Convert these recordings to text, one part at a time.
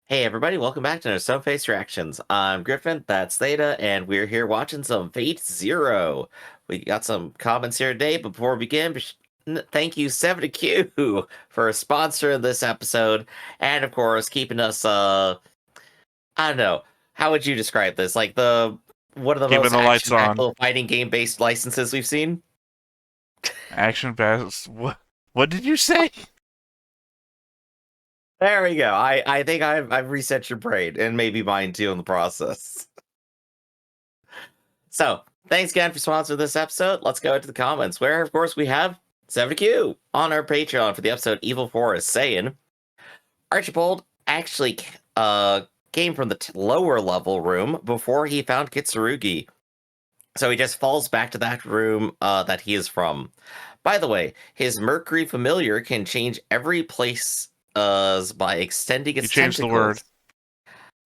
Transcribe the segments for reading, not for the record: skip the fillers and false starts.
Hey everybody, welcome back to another Stone Face Reactions. I'm Griffin, that's Theta, and we're here watching some Fate Zero. We got some comments here today, but before we begin, thank you Cveta Q for sponsoring this episode, and of course keeping us, I don't know, how would you describe this? Like one of the Keeping most the lights action-packed on. little fighting game-based licenses we've seen? Action pass. What did you say? There we go. I think I've reset your brain, and maybe mine too in the process. So, thanks again for sponsoring this episode. Let's go into the comments, where, of course, we have 70Q on our Patreon for the episode Evil Forest saying, Archibald actually came from the lower level room before he found Kitsurugi. So he just falls back to that room that he is from. By the way, his Mercury familiar can change every place by extending You its changed the word.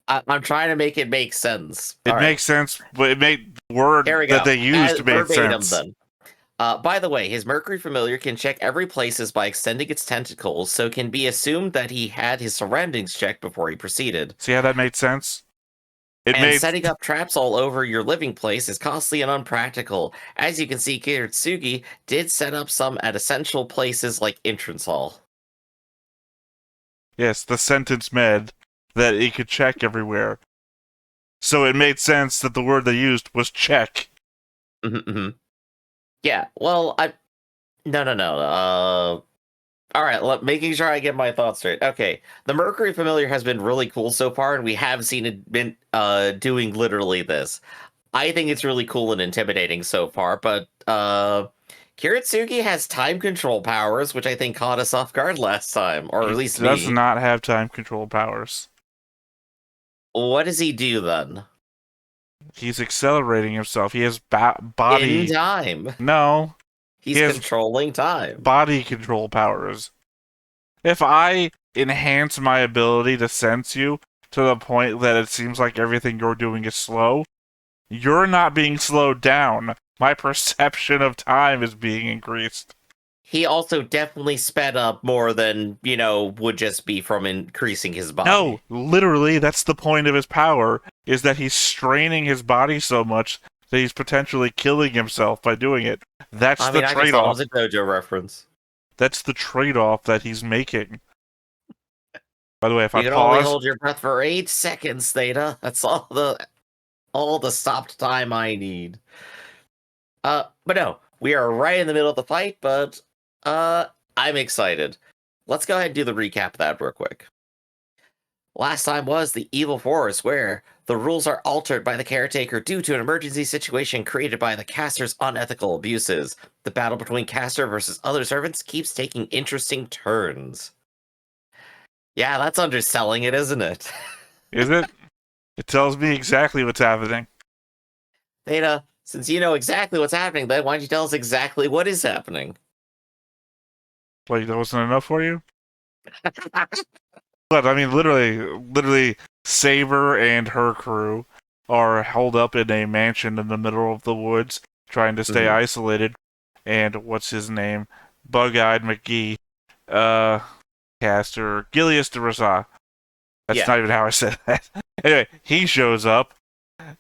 tentacles. I'm trying to make it make sense. It All right. makes sense, but it made the word Here we that go. they used made Verbatim, sense. then. By the way, his Mercury familiar can check every places by extending its tentacles, so it can be assumed that he had his surroundings checked before he proceeded. See how that made sense? Setting up traps all over your living place is costly and unpractical. As you can see, Kiritsugi did set up some at essential places like entrance hall. Yes, the sentence meant that it could check everywhere. So it made sense that the word they used was check. Yeah, well, no. All right, making sure I get my thoughts straight. Okay, the Mercury Familiar has been really cool so far, and we have seen it been doing literally this. I think it's really cool and intimidating so far, but Kiritsugi has time control powers, which I think caught us off guard last time, or He at least does me. not have time control powers. What does he do then? He's accelerating himself. He has body... In time. No. He's controlling time. Body control powers. If I enhance my ability to sense you to the point that it seems like everything you're doing is slow, you're not being slowed down. My perception of time is being increased. He also definitely sped up more than, would just be from increasing his body. No, literally, that's the point of his power, is that he's straining his body so much that he's potentially killing himself by doing it. That's the trade-off. I thought it was a JoJo reference. That's the trade-off that he's making. By the way, if I pause... You can only hold your breath for 8 seconds, Theta. That's all the stopped time I need. But no, we are right in the middle of the fight, but I'm excited. Let's go ahead and do the recap of that real quick. Last time was the Evil Forest, where the rules are altered by the caretaker due to an emergency situation created by the caster's unethical abuses. The battle between caster versus other servants keeps taking interesting turns. Yeah, that's underselling it, isn't it? Is it? It tells me exactly what's happening. Theta, since you know exactly what's happening, then why don't you tell us exactly what is happening? Wait, that wasn't enough for you? But, I mean, literally, Saber and her crew are held up in a mansion in the middle of the woods, trying to stay isolated. And what's his name? Bug-Eyed McGee, caster, Gilius de Rosas. That's not even how I said that. Anyway, he shows up,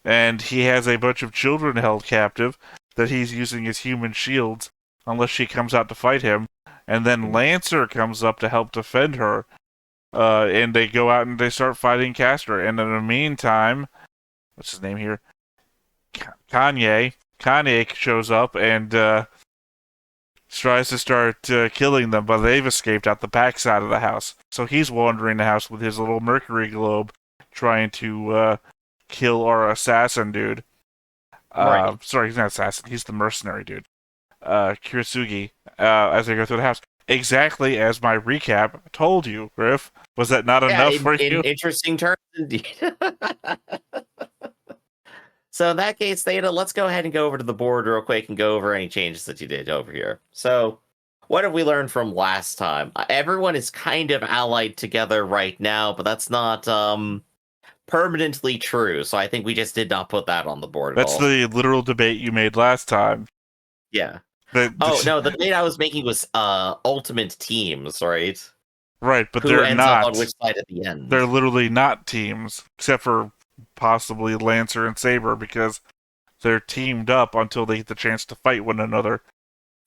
and he has a bunch of children held captive that he's using as human shields, unless she comes out to fight him. And then Lancer comes up to help defend her. And they go out and they start fighting Castor. And in the meantime, what's his name here? Kanye shows up and tries to start killing them, but they've escaped out the backside of the house. So he's wandering the house with his little Mercury globe, trying to kill our assassin dude. Right. Sorry, he's not assassin. He's the mercenary dude. Kiritsugi, as they go through the house. Exactly as my recap told you, Griff. Was that not enough for you? Interesting turns, indeed. So in that case, Theta, let's go ahead and go over to the board real quick and go over any changes that you did over here. So, what have we learned from last time? Everyone is kind of allied together right now, but that's not permanently true. So I think we just did not put that on the board at all. That's the literal debate you made last time. Yeah. No, the debate I was making was ultimate teams, right? Right, but who they're ends up on not. which side at the end. They're literally not teams, except for possibly Lancer and Saber, because they're teamed up until they get the chance to fight one another.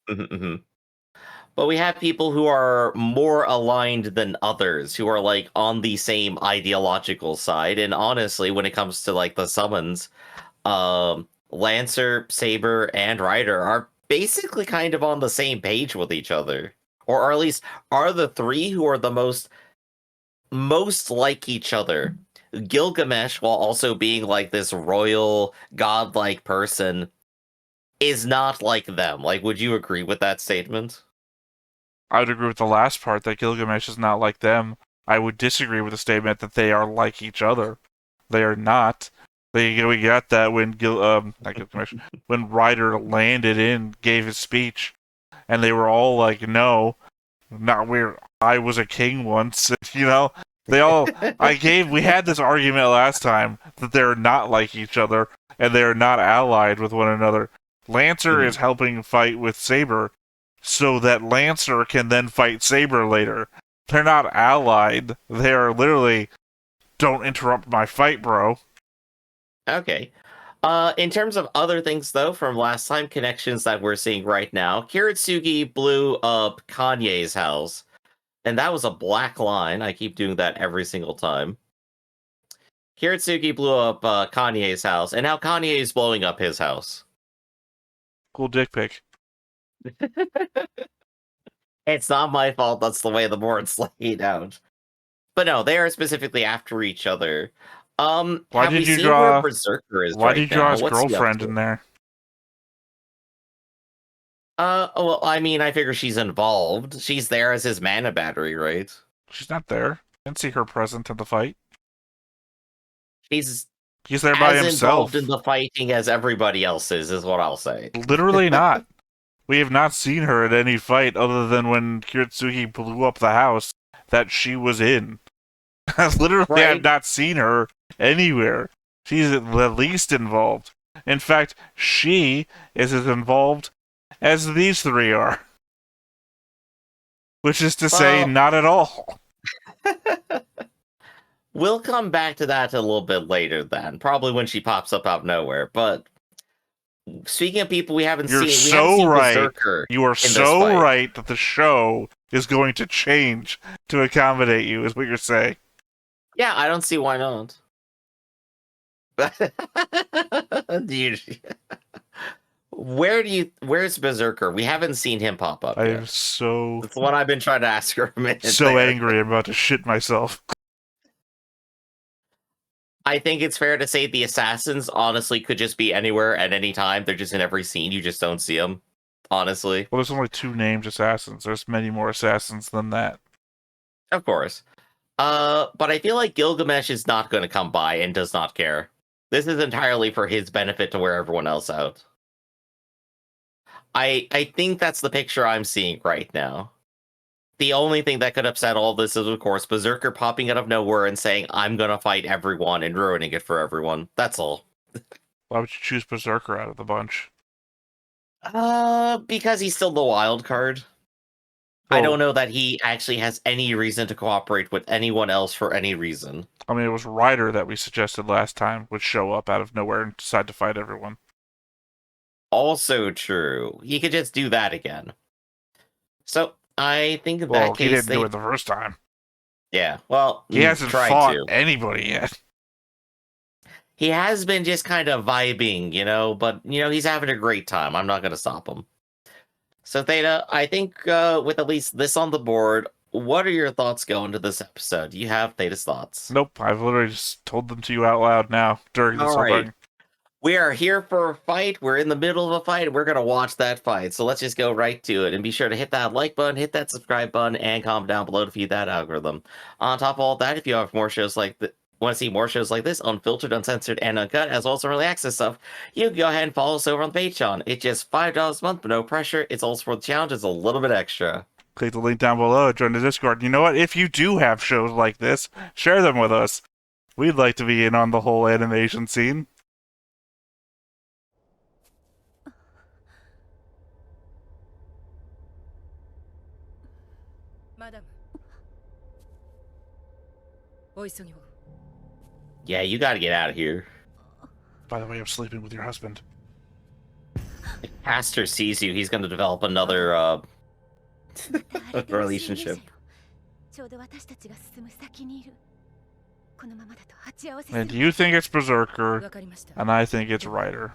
But we have people who are more aligned than others, who are like on the same ideological side. And honestly, when it comes to like the summons, Lancer, Saber, and Ryder are basically kind of on the same page with each other. Or at least are the three who are the most like each other. Gilgamesh, while also being like this royal, godlike person, is not like them. Like, would you agree with that statement? I would agree with the last part that Gilgamesh is not like them. I would disagree with the statement that they are like each other. They are not. We got that when not Gilgamesh, when Ryder landed in, gave his speech, and they were all like, "No, not we're. I was a king once." You know, they all. We had this argument last time that they're not like each other and they're not allied with one another. Lancer is helping fight with Saber, so that Lancer can then fight Saber later. They're not allied. They are literally, don't interrupt my fight, bro. Okay. In terms of other things, though, from last time, connections that we're seeing right now, Kiritsugi blew up Kanye's house, and that was a black line. I keep doing that every single time. Kiritsugi blew up Kanye's house, and now Kanye is blowing up his house. Cool dick pic. It's not my fault. That's the way the board's laid out. But no, they are specifically after each other. Have we seen where Berserker is Why did right you draw now? his What's he up girlfriend to? in there? Well, I mean, I figure she's involved. She's there as his mana battery, right? She's not there. Didn't see her present in the fight. She's He's there by as involved himself. in the fighting as everybody else is what I'll say. Literally not. We have not seen her at any fight other than when Kiritsugi blew up the house that she was in. Literally, Right. I've not seen her anywhere. She's the least involved. In fact, she is as involved as these three are. Which is to say, not at all. We'll come back to that a little bit later then. Probably when she pops up out of nowhere. But speaking of people we haven't seen, we haven't seen Berserker. You are so right that the show is going to change to accommodate you, is what you're saying. Yeah, I don't see why not. Dude, where's Berserker? We haven't seen him pop up yet. That's what I've been trying to ask her a minute. So angry, I'm about to shit myself. I think it's fair to say the assassins honestly could just be anywhere at any time. They're just in every scene. You just don't see them. Honestly. Well, there's only 2 named assassins. There's many more assassins than that. Of course. But I feel like Gilgamesh is not going to come by and does not care. This is entirely for his benefit to wear everyone else out. I think that's the picture I'm seeing right now. The only thing that could upset all this is, of course, Berserker popping out of nowhere and saying, I'm gonna fight everyone and ruining it for everyone. That's all. Why would you choose Berserker out of the bunch? Because he's still the wild card. I don't know that he actually has any reason to cooperate with anyone else for any reason. I mean, it was Ryder that we suggested last time would show up out of nowhere and decide to fight everyone. Also true. He could just do that again. So, I think in that case... he didn't do it the first time. Yeah, well... He hasn't fought anybody yet. He has been just kind of vibing, but, he's having a great time. I'm not going to stop him. So, Theta, I think with at least this on the board, what are your thoughts going to this episode? Do you have Theta's thoughts? Nope, I've literally just told them to you out loud now during this whole thing. We are here for a fight. We're in the middle of a fight. We're going to watch that fight. So let's just go right to it. And be sure to hit that like button, hit that subscribe button, and comment down below to feed that algorithm. On top of all that, if you have more shows like want to see more shows like this, unfiltered, uncensored, and uncut, as well as early access stuff, you can go ahead and follow us over on Patreon. It's just $5 a month, but no pressure. It's also for the challenge. It's a little bit extra. Click the link down below, join the Discord. You know what? If you do have shows like this, share them with us. We'd like to be in on the whole animation scene. Madam, Yeah, you gotta get out of here. By the way, I'm sleeping with your husband. If Pastor sees you, he's gonna develop another relationship. And you think it's Berserker, and I think it's Rider.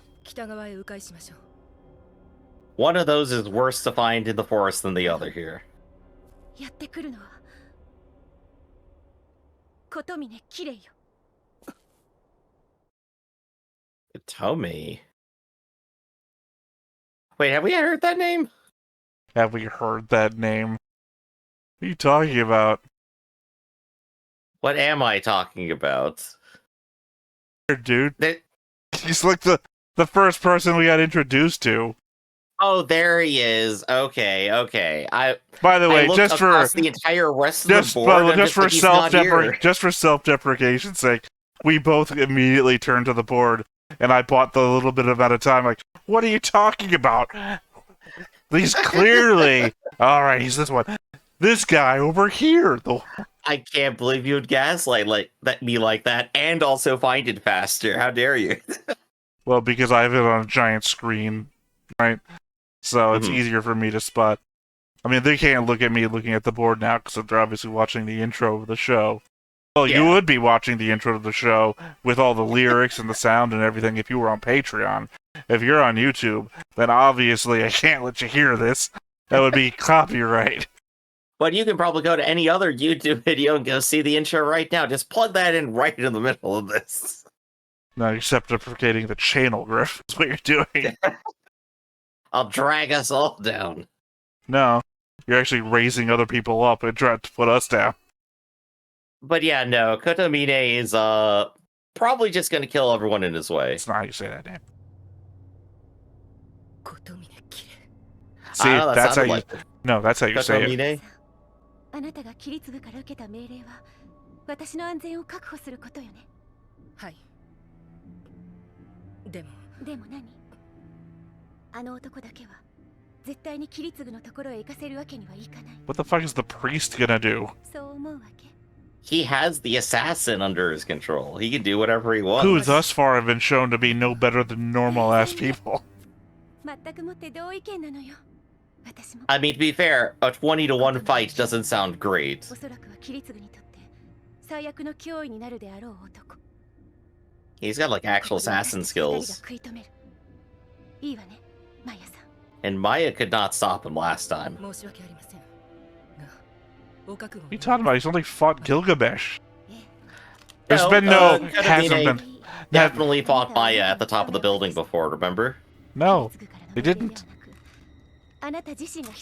One of those is worse to find in the forest than the other here. Tomi. Wait, have we heard that name? Have we heard that name? What are you talking about? What am I talking about? Dude. He's like the first person we got introduced to. Oh, there he is. Okay. By the way, just for the entire rest of the board, just for self-deprecation's sake, we both immediately turned to the board, and I bought the little bit amount of time. Like, what are you talking about? He's clearly all right. He's this one. This guy over here. I can't believe you would gaslight me like that, and also find it faster. How dare you? Well, because I have it on a giant screen, right? So it's easier for me to spot. I mean, they can't look at me looking at the board now because they're obviously watching the intro of the show. Well, yeah. You would be watching the intro of the show with all the lyrics and the sound and everything if you were on Patreon. If you're on YouTube, then obviously I can't let you hear this. That would be copyright. But you can probably go to any other YouTube video and go see the intro right now. Just plug that in right in the middle of this. No, you're self-deprecating the channel, Griff. That's what you're doing. I'll drag us all down. No, you're actually raising other people up and trying to put us down. But yeah, no, Kotomine is probably just going to kill everyone in his way. That's not how you say that name. See, that's how you... No, that's how you say it. What the fuck is the priest gonna do? He has the assassin under his control. He can do whatever he wants. Who thus far have been shown to be no better than normal-ass people. I mean, to be fair, a 20-to-1 fight doesn't sound great. He's got, like, actual assassin skills. And Maya could not stop him last time. What are you talking about? He's only fought Gilgamesh. There's been hasn't been. Definitely fought Maya at the top of the building before, remember? No, they didn't.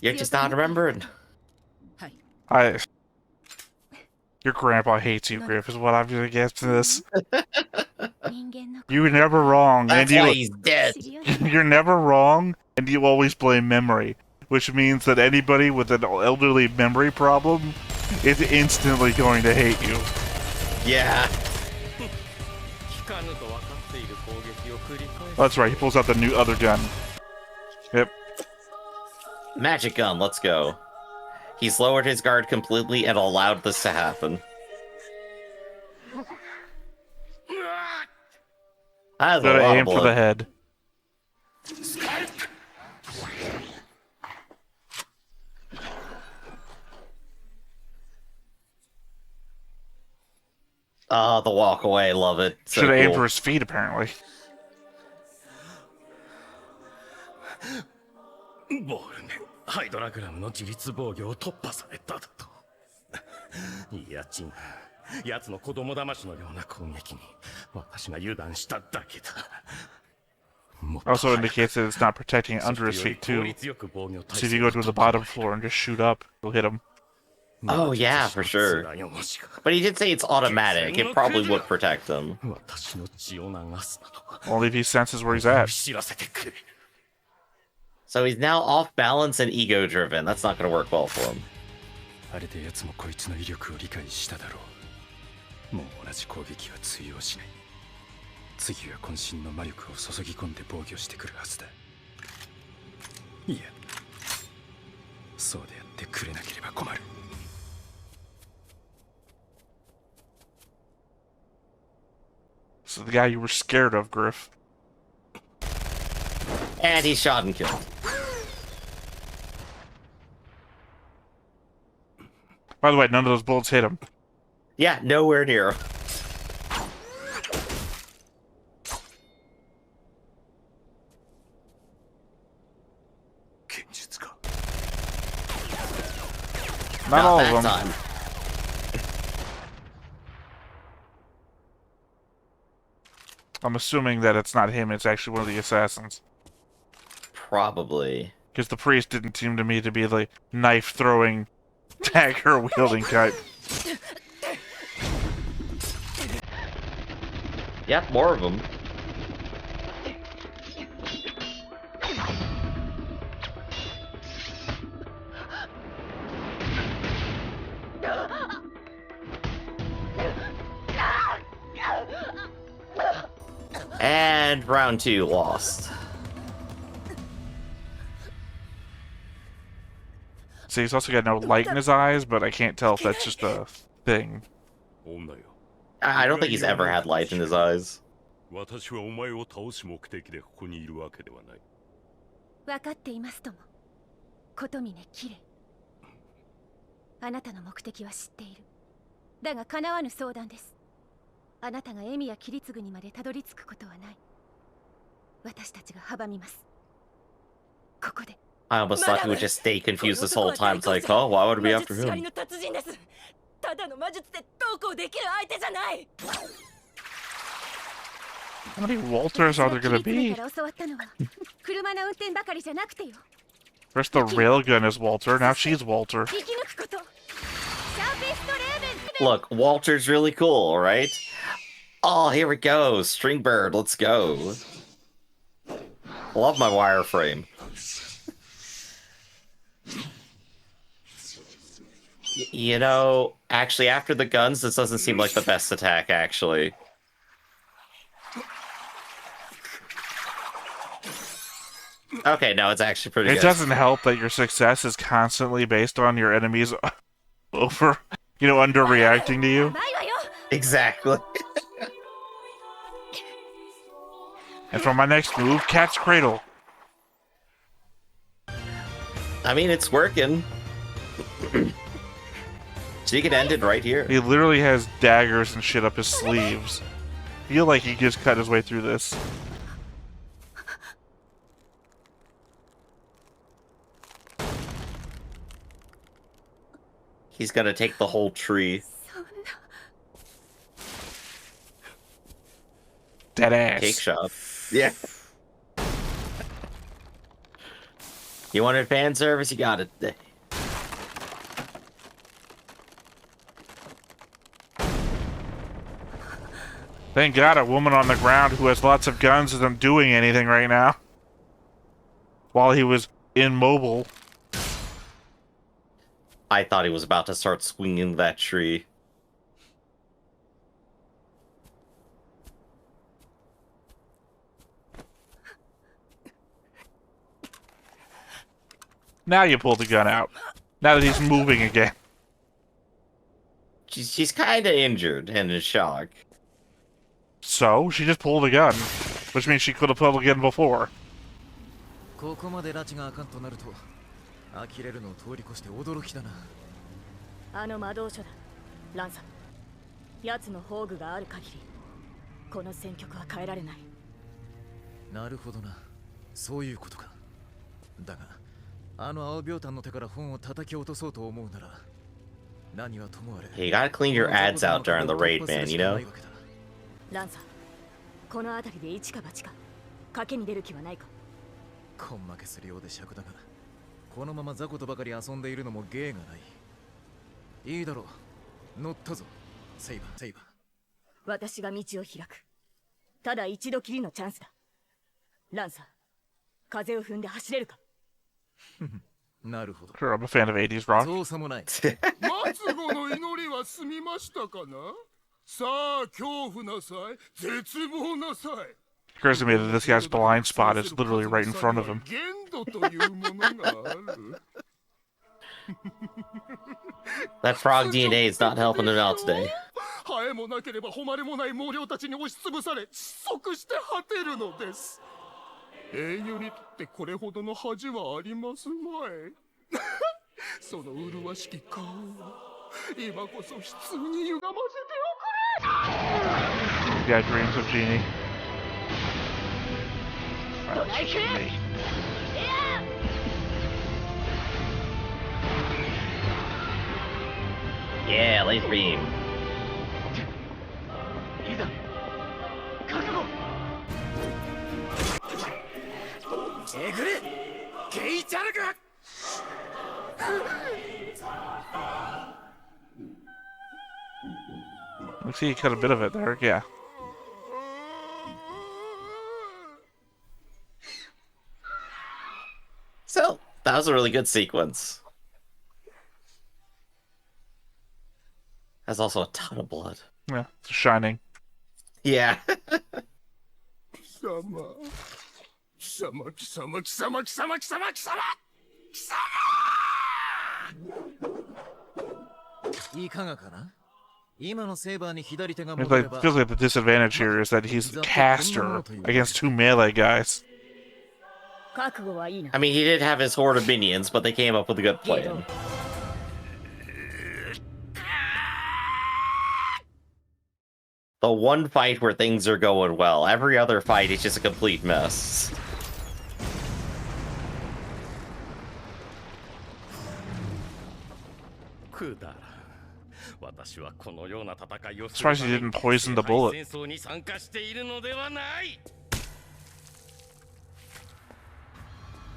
You're just not remembering. Your grandpa hates you, Griff, is what I'm gonna get to this. You were never wrong. That's why he's dead. You're never wrong, and you always blame memory. Which means that anybody with an elderly memory problem is instantly going to hate you. Yeah. Oh, that's right, he pulls out the new other gun. Yep. Magic gun, let's go. He's lowered his guard completely and allowed this to happen. That's a lot aim of blood. for the head. Oh, the walk away, love it. So should have aimed cool. for his feet, apparently. Also indicates that it's not protecting under his feet, too. So if you go to the bottom floor and just shoot up, you'll hit him. Oh, yeah, for sure. But he did say it's automatic. It probably would protect him. Only if he senses where he's at. So he's now off balance and ego-driven. That's not going to work well for him. the guy you were scared of, Griff. And he's shot and killed. By the way, none of those bullets hit him. Yeah, nowhere near. Not all of them. Time. I'm assuming that it's not him, it's actually one of the assassins. Probably. Because the priest didn't seem to me to be the knife-throwing, dagger-wielding type. Yep, more of them. And round 2 lost. See, he's also got no light in his eyes, but I can't tell if that's just a thing. I don't think he's ever had light in his eyes. 私はお前を倒す目的でここにいるわけではない。分かっていますとも。琴峰キレ。あなたの目的は知っている。だが叶わぬ相談です。あなたがエミやキリツグにまでたどり着くことはない。私たちが阻みます。ここで。I almost thought he would just stay confused this whole time. It's like, oh, why would we be after him? ただの魔術でどうこうできる相手じゃない。 How many Walters are there gonna be? First the railgun is Walter, now she's Walter. Look, Walter's really cool, right? Oh, here we go. Stringbird, let's go. Love my wireframe. You know, actually, after the guns, this doesn't seem like the best attack, actually. Okay, no, it's actually pretty good. It doesn't help that your success is constantly based on your enemies underreacting to you. Exactly. And for my next move, Cat's Cradle. I mean, it's working. So you can end it right here. He literally has daggers and shit up his sleeves. I feel like he just cut his way through this. He's gonna take the whole tree. Dead ass. Cake shop. Yeah. You wanted fan service? You got it. Thank God a woman on the ground who has lots of guns isn't doing anything right now. While he was immobile. I thought he was about to start swinging that tree. Now you pull the gun out. Now that he's moving again. She's kind of injured and in shock. So, she just pulled a gun. Which means she could have pulled a gun before. ここまで拉致があかんとなると呆れるのを通り越して驚きだな。あの魔導書だ、ランサム。奴の宝具がある限り、この戦局は変えられない。なるほどな、そういうことか。だが、あの青秒炭の手から本を叩き落とそうと思うなら、何はともあれ。Hey, you gotta clean your ads out during the raid, man, you know? ランサム、この辺りで一か八か、賭けに出る気はないか。根負けするようで尺だが、このまま雑魚とばかり遊んでいるのも芸がない。いいだろう、乗ったぞ、セイバー、セイバー。私が道を開く。ただ一度きりのチャンスだ。ランサー、風を踏んで走れるか。なるほど。Sure, I'm a fan of 80s rock. そうさもない。末子の祈りは済みましたかな。さあ、恐怖なさい、絶望なさい。Occurs to me that this guy's blind spot is literally right in front of him. That frog DNA is not helping him out today. ハエもなければ誉れもない猛量たちに押しつぶされ窒息して果てるのです。英雄にとってこれほどの恥はありますまい。その麗しき顔を今こそ悲痛に歪ませておくれ。 Yeah, dreams of Genie. That's Genie. Yeah, laser beam. Looks like you cut a bit of it there, yeah. So, that was a really good sequence. Has also a ton of blood. Yeah, it's shining. Yeah. 貴様貴様貴様貴様貴様貴様貴様いかがかな。今のセーバーに左手が It 戻れば feels like the disadvantage here is that he's the caster against 2 melee guys. 覚悟はいいな。 I mean, he did have his horde of minions, but they came up with a good plan. The one fight where things are going well. Every other fight is just a complete mess. Surprised he didn't poison the bullet.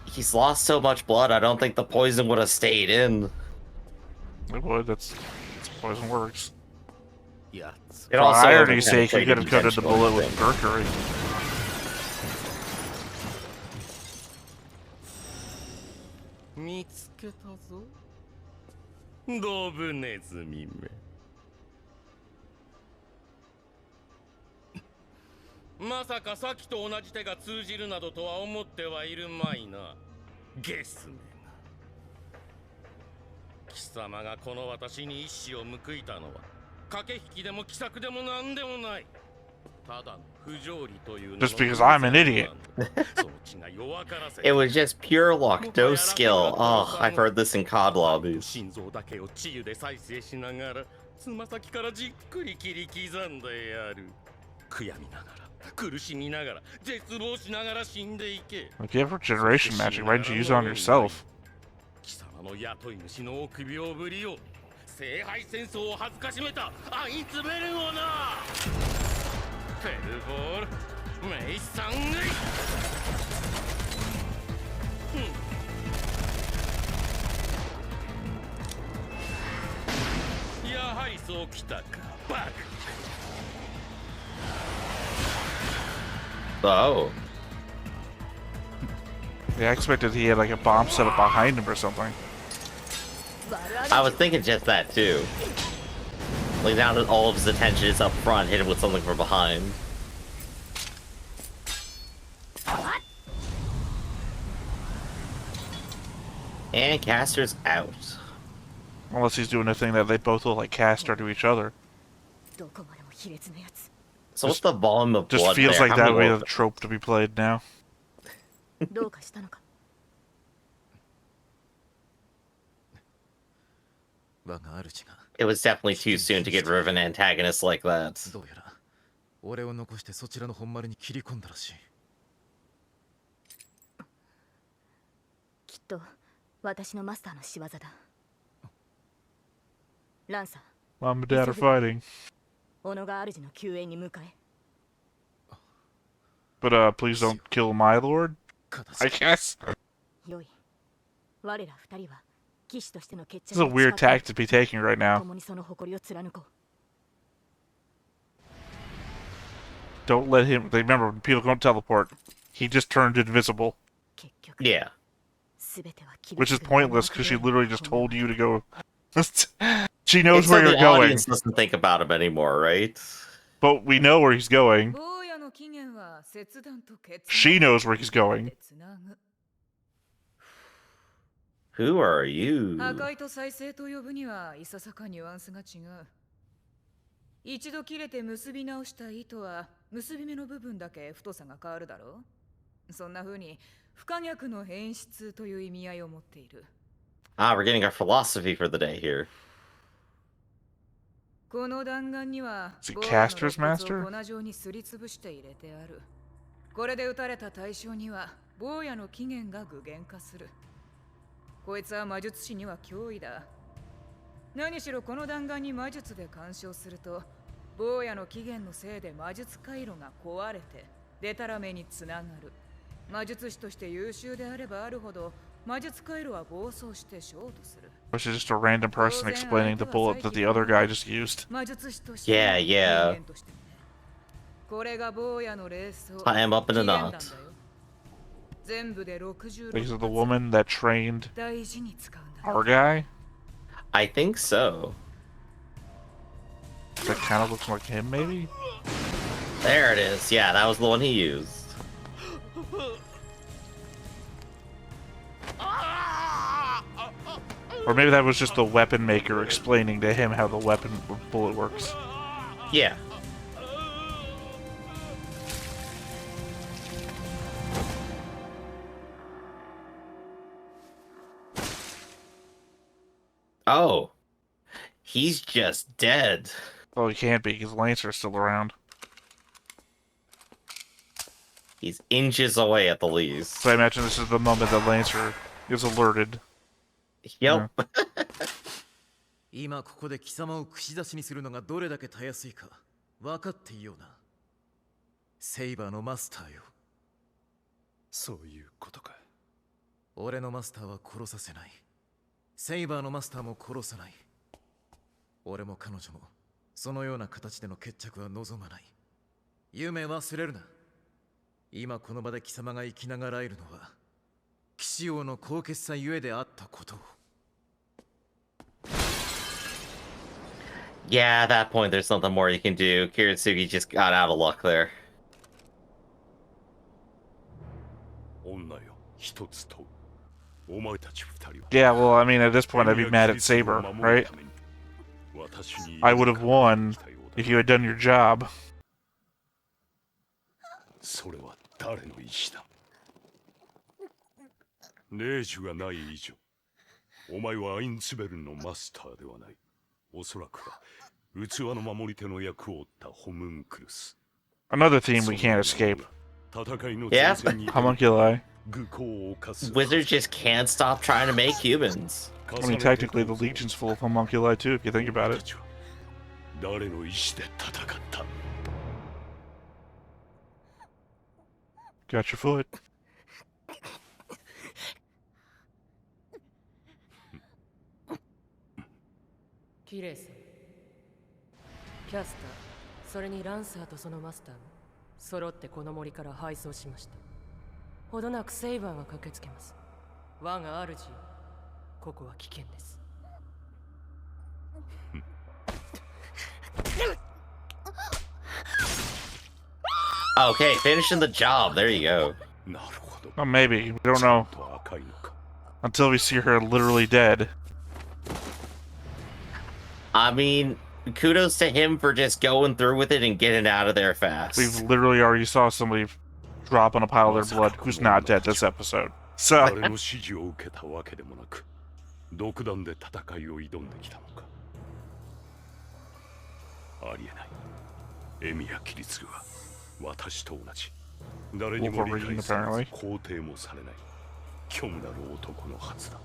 He's lost so much blood, I don't think the poison would have stayed in. It would, that's poison works. Yeah. It For also irony's sake, he overpenetrated could have coated the intentionally, bullet I with think. mercury. Just because I'm an idiot. It was just pure luck, no skill. Oh, I've heard this in COD lobbies. つま先からじっくり切り刻んでやる。悔やみながら、苦しみながら、絶望しながら死んでいけ。 Like, you have regeneration magic, why didn't you use it on yourself? 貴様の雇い主の臆病ぶりを、聖杯戦争を恥ずかしめたあいつめるをな。フェルボール、メイサングイ。やはりそうきたか、バカ。 Oh. Yeah, I expected he had like a bomb set up behind him or something. I was thinking just that too. Like now that all of his attention is up front, hit him with something from behind. And Caster's out. Unless he's doing a thing that they both look like caster to each other. どこまでも卑劣なやつ。 So what's the volume of Just blood feels there? like How that many would be more- the trope to be played now. どうかしたのか。我が主が It was definitely too soon to get rid of an antagonist like that. どうやら俺を残してそちらの本丸に切り込んだらしい。きっと私のマスターの仕業だ。ランサー、 Mom and Dad are fighting. 小野が主の救援に向かえ。 But please don't kill my lord, I guess. よい。我ら二人は騎士としての決 This is a weird tack to be taking right now. 共にその誇りを貫こう。 Don't let him. Remember, people don't teleport. He just turned invisible, 結局、 Yeah. すべては記 which is 録 pointless because she literally just told you to go. She It's knows so where the you're going, audience doesn't think about him anymore, right? but we know where he's going. 坊やの起源は切断と決断 She knows where he's going. でつなぐ Who are 破 you? 壊と再生と呼ぶにはいささかニュアンスが違う。一度切れて結び直した糸は結び目の部分だけ太さが変わるだろう。そんな風に不可逆の変質という意味合いを持っている。Ah, we're getting our philosophy for the day here. この弾丸には Is it 坊やの Caster's 肋骨 master? を粉状にすりつぶして入れてある。これで撃たれた対象には坊やの起源が具現化する。こいつは魔術師には脅威だ。何しろこの弾丸に魔術で干渉すると坊やの起源のせいで魔術回路が壊れてデタラメにつながる。魔術師として優秀であればあるほど魔術回路は暴走してショートする。 Or is it just a random person explaining the bullet that the other guy just used? 魔術師として Yeah, yeah. 人間としてね。これが坊やの霊装 Tie him up in a 起源弾 knot. だよ。全部で66 These are the woman that trained 大事に使うんだ。 our guy? I think so. That kind of looks like him, maybe? There it is. Yeah, that was the one he used. Or maybe that was just the weapon maker explaining to him how the weapon bullet works. Yeah. Oh. He's just dead. Well, he can't be because Lancer's still around. He's inches away at the least. So I imagine this is the moment that Lancer is alerted. Yep. 今ここで貴様を串刺しにするのがどれだけたやすいか分かっていいよな。セイバーのマスターよ。そういうことか。俺のマスターは殺させない。セイバーのマスターも殺さない。俺も彼女もそのような形での決着は望まない。夢忘れるな。今この場で貴様が生きながらえるのは騎士王の高潔さゆえであったことを。Yeah, at that point, there's nothing more you can do. Kiritsugi just got out of luck there. 女よ、一つ問う。お前たち二人は。 Yeah, well, I mean, at this point, I'd be mad at Saber, right? I would have won if you had done your job. それは誰の意志だ。霊樹がない以上、お前はアインツベルンのマスターではない。おそらくは器の守り手の役を負ったホムンクルス。 Another theme we can't escape. 戦いの Yeah. 前線に Homunculi. 愚行を犯す。 Wizards just can't stop trying to make humans. I mean, technically, the Legion's full of homunculi, too, if you think about it. 誰の意志で戦った。 Got your foot. キレイさん、キャスター、それにランサーとそのマスターも揃ってこの森から敗走しました。ほどなくセイバーが駆けつけます。我が主、ここは危険です。Okay, finishing the job. There you go. なるほど。 Oh, maybe. We don't know ちゃんと赤いのか。 until we see her literally dead. I mean, kudos to him for just going through with it and getting out of there fast. We've literally already saw somebody drop on a pile of their blood who's not dead this episode. So, 誰の指示を受けたわけでもなく、独断で戦いを挑んできたのか。ありえない。エミやキリツルは私と同じ。誰にも理解されず肯定もされない。虚無なる男のはずだ。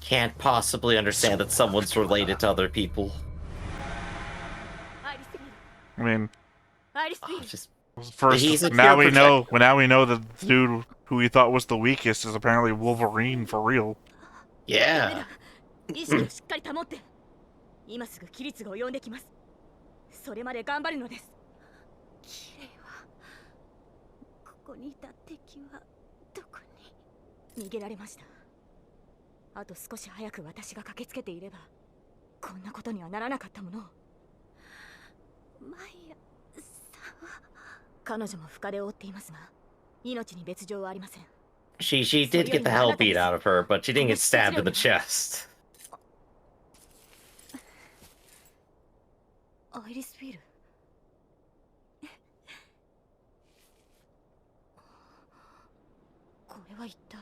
Can't possibly understand that someone's related to other people. I mean, Oh, just first, He's a now pure we know. Now we know that the dude who we thought was the weakest is apparently Wolverine for real. yeah. 意識をしっかり保って。今すぐ規律が及んできます。それまで頑張るのです。キレイはここにいた敵はどこに？逃げられました。あと少し早く私が駆けつけていればこんなことにはならなかったものを。マイヤさんは彼女も深手を負っていますが命に別状はありません。She did get the hell beat out of her, but she didn't get stabbed in the chest. アイリスフィル。これは一体。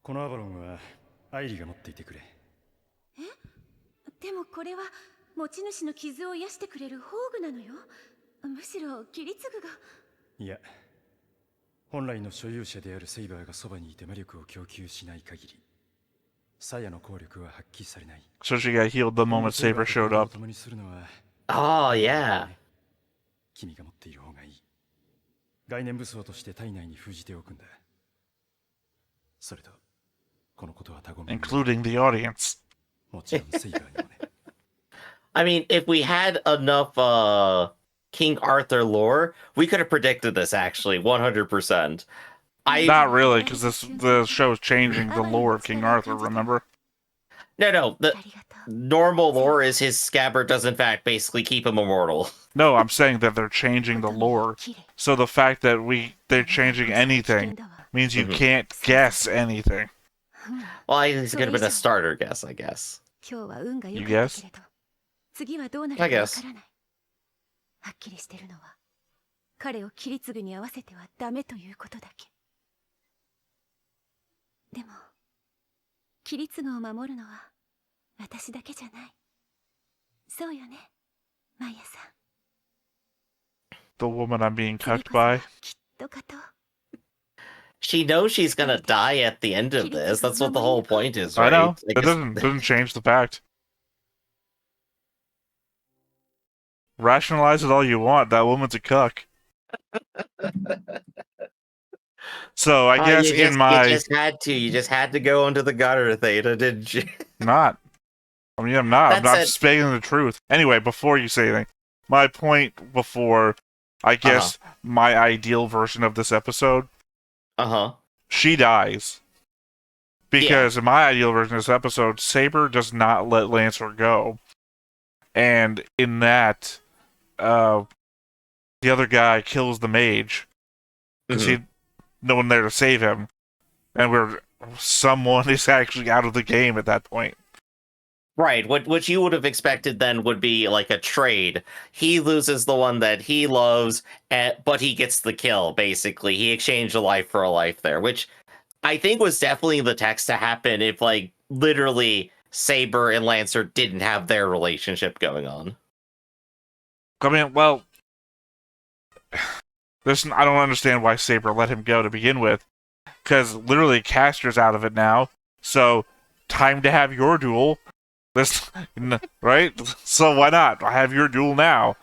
このアバロンはアイリが持っていてくれ。え？でもこれは持ち主の傷を癒してくれる宝具なのよ。むしろキリツグが。いや、本来の所有者であるセイバーがそばにいて魔力を供給しない限り、サヤの効力は発揮されない。So she got healed the moment Saber showed up. 共にするのは Oh, yeah. 君が持っている方がいい。概念武装として体内に封じておくんだ。それと、このことは他言無用。 Including the audience. もちろんセイバーにもね。I mean, if we had enough King Arthur lore, we could have predicted this actually 100%. Not really, because the show is changing the lore of King Arthur, remember? No, the normal lore is his scabbard does in fact basically keep him immortal. No, I'm saying that they're changing the lore. So the fact that they're changing anything means you can't guess anything. Well, it could have been a starter guess, I guess. You guess? 次はどうなるかわからない。はっきりしてるのは、彼をキリツグに合わせてはダメということだけ。でも、キリツグを守るのは私だけじゃない。そうよね、マイヤさん。The woman I'm being cucked by. きっとかと。She knows she's gonna die at the end of this. That's what the whole point is, I right? know. Like, It doesn't change the fact. Rationalize it all you want. That woman's a cuck. So I guess you you just had to go into the gutter, Theta, didn't you? Not. I mean, I'm not. I'm That's not it. speaking the truth. Anyway, before you say anything, my point before, I guess, my ideal version of this episode, she dies. Because in my ideal version of this episode, Saber does not let Lancer go. And in that, the other guy kills the mage. Because he no one there to save him. And someone is actually out of the game at that point. Right, what you would have expected then would be like a trade. He loses the one that he loves, but he gets the kill, basically. He exchanged a life for a life there, which I think was definitely the text to happen if, like, literally Saber and Lancer didn't have their relationship going on. I mean, well, I don't understand why Saber let him go to begin with, because literally Castor's out of it now, so time to have your duel. Right? So why not? I have your duel now.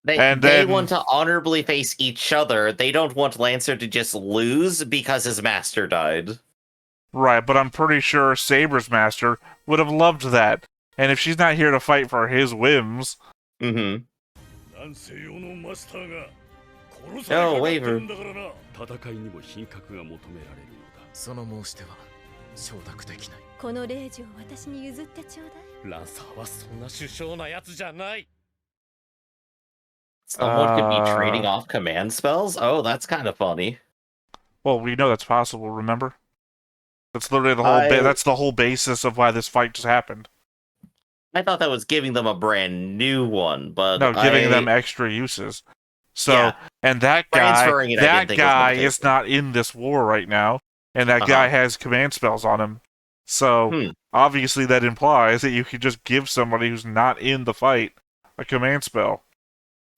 They want to honorably face each other. They don't want Lancer to just lose because his master died. Right, but I'm pretty sure Saber's master would have loved that. And if she's not here to fight for his whims... Oh, waiver. その申し出は承諾できない。この令状を私に譲ってちょうだい。ランサーはそんな殊勝なやつじゃない。Someone could be trading off command spells? Oh, that's kind of funny. Well, we know that's possible, remember? That's literally the whole that's the whole basis of why this fight just happened. I thought that was giving them a brand new one, but no, giving them extra uses. So, and that guy is not in this war right now, and that guy has command spells on him. So, obviously that implies that you could just give somebody who's not in the fight a command spell.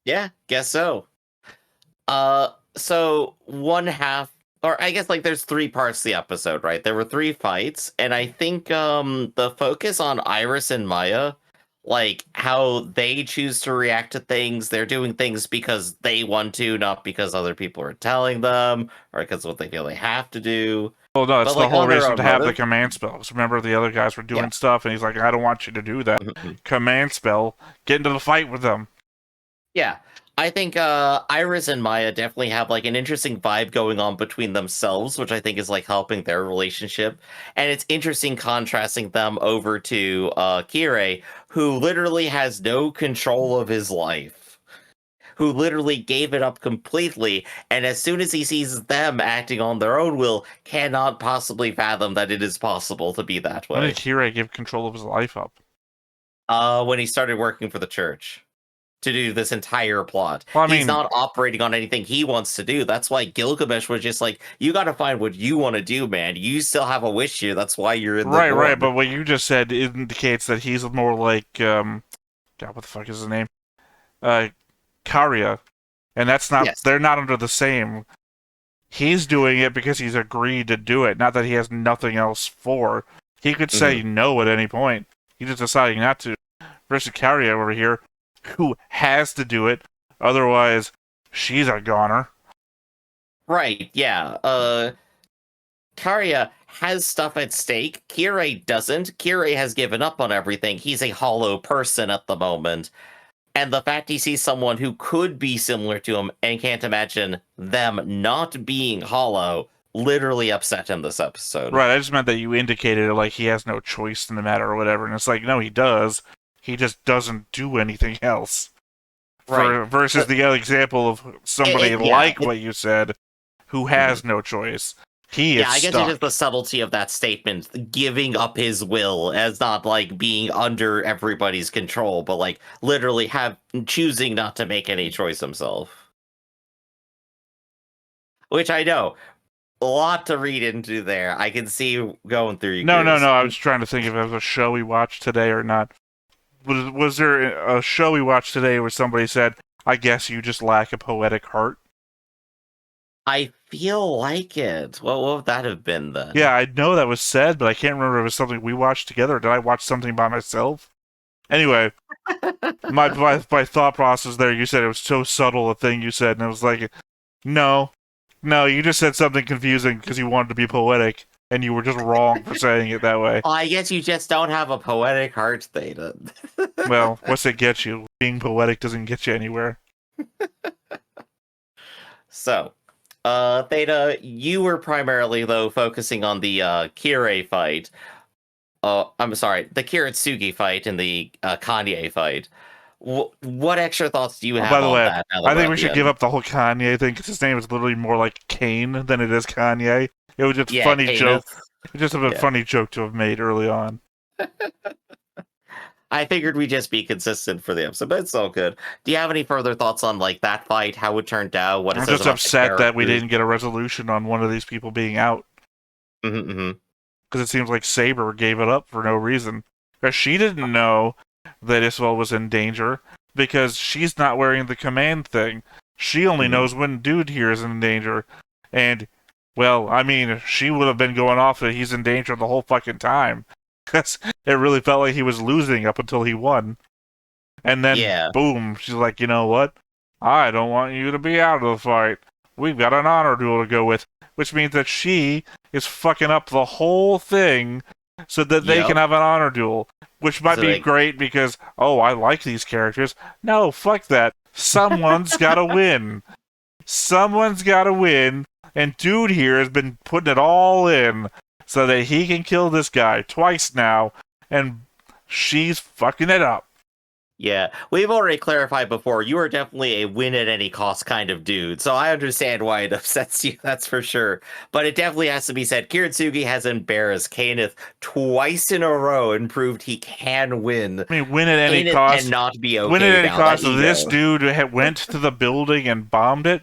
Yeah, guess so. So one half, or I guess like there's 3 parts to the episode, right? There were 3 fights, and I think the focus on Iris and Maya, like how they choose to react to things, they're doing things because they want to, not because other people are telling them, or because what they feel they have to do. Well, no, that's but, the like, whole reason to have the command spells. Remember, the other guys were doing stuff, and he's like, I don't want you to do that. Command spell, get into the fight with them. Yeah, I think Iris and Maya definitely have like an interesting vibe going on between themselves, which I think is like helping their relationship. And it's interesting contrasting them over to Kirei, who literally has no control of his life. who literally gave it up completely, and as soon as he sees them acting on their own will, cannot possibly fathom that it is possible to be that When way. did Kirei give control of his life up? When he started working for the church to do this entire plot. Well, I He's mean, not operating on anything he wants to do. That's why Gilgamesh was just like, you got to find what you want to do, man. You still have a wish here. That's why you're in the right, board. but what you just said indicates that he's more like, God, what the fuck is his name? Karya. And that's not, Yes. they're not under the same. He's doing it because he's agreed to do it, not that he has nothing else for. He could say no at any point. He's just deciding not to. Versus Karya over here, who has to do it, otherwise she's a goner. Right, yeah. Karya has stuff at stake. Kirei doesn't. Kirei has given up on everything. He's a hollow person at the moment. And the fact he sees someone who could be similar to him and can't imagine them not being hollow literally upset him this episode. Right, I just meant that you indicated like he has no choice in the matter or whatever, and it's like, no, he does. He just doesn't do anything else. Right. Versus the other example of somebody what you said, who has no choice. He is I guess stuck. it's just the subtlety of that statement, giving up his will as not like being under everybody's control, but like literally choosing not to make any choice himself. Which I know, a lot to read into there. I can see you going through your No. gears. I was trying to think if it was a show we watched today or not. Was there a show we watched today where somebody said, I guess you just lack a poetic heart? I feel like it. What would that have been then? Yeah, I know that was said, but I can't remember if it was something we watched together, or did I watch something by myself? Anyway, my thought process there, you said it was so subtle a thing you said, and I was like, no, you just said something confusing because you wanted to be poetic, and you were just wrong for saying it that way. I guess you just don't have a poetic heart, Theta. Well, what's it get you? Being poetic doesn't get you anywhere. So, Theta, you were primarily, though, focusing on the Kirei fight. I'm sorry, the Kiritsugi fight and the Kanye fight. What extra thoughts do you have By the on way, that? I think we should give up the whole Kanye thing, because his name is literally more like Kane than it is Kanye. It was just a funny joke. It just a funny joke to have made early on. I figured we'd just be consistent for the episode, but it's all good. Do you have any further thoughts on like that fight, how it turned out? What I'm just upset that we didn't get a resolution on one of these people being out. Because it seems like Saber gave it up for no reason. Because she didn't know that Isabel was in danger, because she's not wearing the command thing. She only knows when dude here is in danger. And, well, I mean, she would have been going off that he's in danger the whole fucking time. Because it really felt like he was losing up until he won. And then, boom, she's like, you know what? I don't want you to be out of the fight. We've got an honor duel to go with. Which means that she is fucking up the whole thing so that they can have an honor duel. Which might be great because, oh, I like these characters. No, fuck that. Someone's gotta win. Someone's gotta win. And dude here has been putting it all in so that he can kill this guy twice now, and she's fucking it up. Yeah, we've already clarified before, you are definitely a win-at-any-cost kind of dude, so I understand why it upsets you, that's for sure. But it definitely has to be said, Kiritsugi has embarrassed Kaneth twice in a row and proved he can win. I mean, win at any cost. Cannot be okay. Win at any cost. This dude went to the building and bombed it.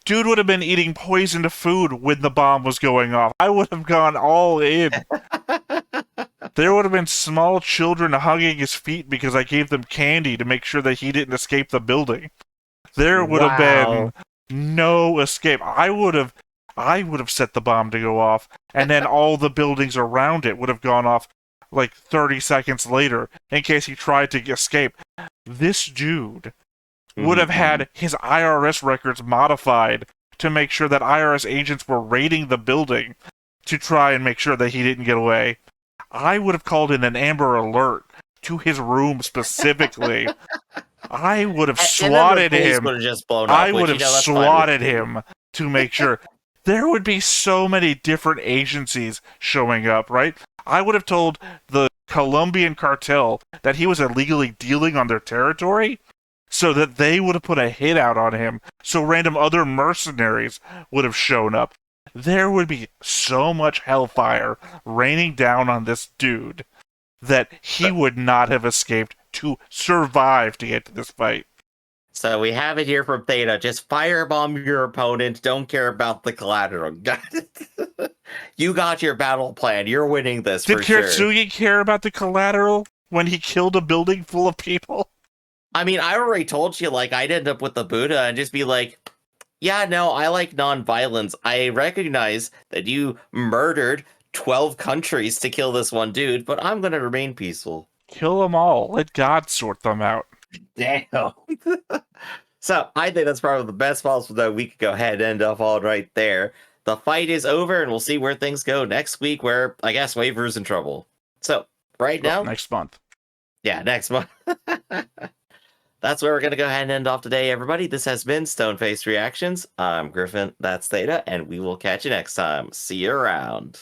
Dude would have been eating poisoned food when the bomb was going off. I would have gone all in. There would have been small children hugging his feet because I gave them candy to make sure that he didn't escape the building. There would have been no escape. I would have set the bomb to go off, and then all the buildings around it would have gone off like 30 seconds later in case he tried to escape. This dude would have had his IRS records modified to make sure that IRS agents were raiding the building to try and make sure that he didn't get away. I would have called in an Amber Alert to his room specifically. I would have swatted him. I would have swatted him to make sure. There would be so many different agencies showing up, right? I would have told the Colombian cartel that he was illegally dealing on their territory, so that they would have put a hit out on him, so random other mercenaries would have shown up. There would be so much hellfire raining down on this dude that he would not have escaped to survive to get to this fight. So we have it here from Theta. Just firebomb your opponent. Don't care about the collateral. You got your battle plan. You're winning this Did for sure. Kiritsugi care about the collateral when he killed a building full of people? I mean, I already told you, like, I'd end up with the Buddha and just be like, yeah, no, I like non-violence. I recognize that you murdered 12 countries to kill this one dude, but I'm going to remain peaceful. Kill them all. Let God sort them out. Damn. So I think that's probably the best possible that we could go ahead and end off all right there. The fight is over, and we'll see where things go next week, where I guess Waver's in trouble. So right now, next month. Yeah, next month. That's where we're going to go ahead and end off today, everybody. This has been Stone-Faced Reactions. I'm Griffin, that's Theta, and we will catch you next time. See you around.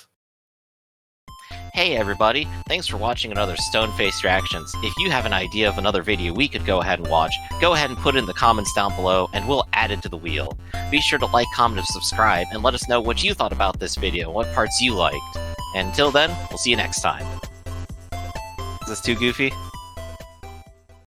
Hey everybody, thanks for watching another Stone-Faced Reactions. If you have an idea of another video we could go ahead and watch, go ahead and put it in the comments down below and we'll add it to the wheel. Be sure to like, comment, and subscribe, and let us know what you thought about this video and what parts you liked. And until then, we'll see you next time. Is this too goofy?